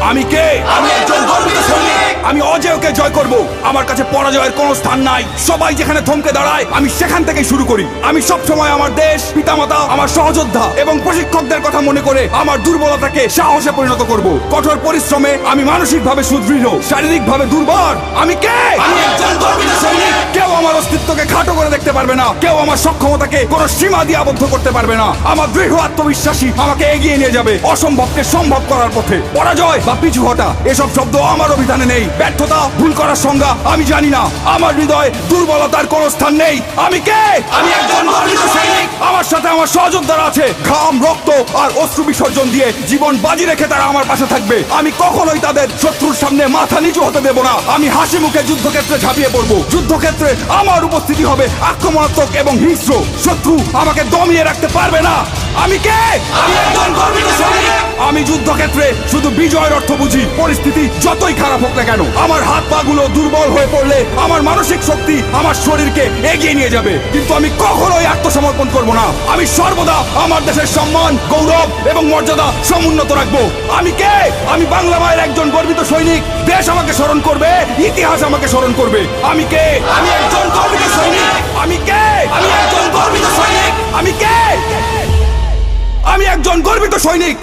আমি কে? আমি একজন গর্বিত সৈনিক। আমি অজেয়কে জয় করব। আমার কাছে পরাজয়ের কোনো স্থান নাই। সবাই যেখানে থমকে দাঁড়ায় আমি সেখান থেকেই শুরু করি। আমি সব সময় আমার দেশ, পিতামাতা, আমার সহযোদ্ধা এবং প্রশিক্ষকদের কথা মনে করে আমার দুর্বলতাকে সাহসে পরিণত করব। কঠোর পরিশ্রমে আমি মানসিকভাবে সুদৃঢ়, শারীরিকভাবে দুর্বল। আমি কে? আমি একজন গর্বিত সৈনিক। কেউ আমার অস্তিত্বকে খাটো করে দেখতে পারবে না। কেউ আমার সক্ষমতাকে কোনো সীমা দিয়ে আবদ্ধ করতে পারবে না। আমার দৃঢ় আত্মবিশ্বাসী আমাকে এগিয়ে নিয়ে যাবে অসম্ভবকে সম্ভব করার পথে। পরাজয় বা পিছু হটা এসব শব্দ আমার অভিধানে নেই। ব্যর্থতা, ভুল করার সংজ্ঞা আমি জানি না। আমার হৃদয়ে দুর্বলতার কোনো স্থান নেই। আমি কে? আমি একজন গর্বিত সৈনিক। আমার সাথে আমার সহযোদ্ধারা আছে। ঘাম, রক্ত আর অশ্রু বিসর্জন দিয়ে জীবন বাজি রেখে তারা আমার পাশে থাকবে। আমি কখনোই তাদের শত্রুর সামনে মাথা নিচু হতে দেব না। আমি হাসি মুখে যুদ্ধক্ষেত্রে ঝাঁপিয়ে পড়বো। যুদ্ধক্ষেত্রে আমার উপস্থিতি হবে আক্রমণাত্মক এবং হিংস্র। শত্রু আমাকে দমিয়ে রাখতে পারবে না। আমি কে? আমি একজন গর্বিত সৈনিক। আমি যুদ্ধক্ষেত্রে শুধু বিজয়ের অর্থ বুঝি। পরিস্থিতি যতই খারাপ হোক না কেন, আমার হাত পা গুলো দুর্বল হয়ে পড়লে আমার মানসিক শক্তি আমার শরীরকে এগিয়ে নিয়ে যাবে। কিন্তু আমি কখনোই আত্মসমর্পণ করব না। আমি সর্বদা আমার দেশের সম্মান, গৌরব এবং মর্যাদা সমুন্নত রাখবো। আমি কে? আমি বাংলা মায়ের একজন গর্বিত সৈনিক। দেশ আমাকে স্মরণ করবে, ইতিহাস আমাকে স্মরণ করবে। আমি কে? আমি একজন গর্বিত সৈনিক। আমি কে? আমি একজন গর্বিত সৈনিক। আমি কে? আমি একজন গর্বিত সৈনিক।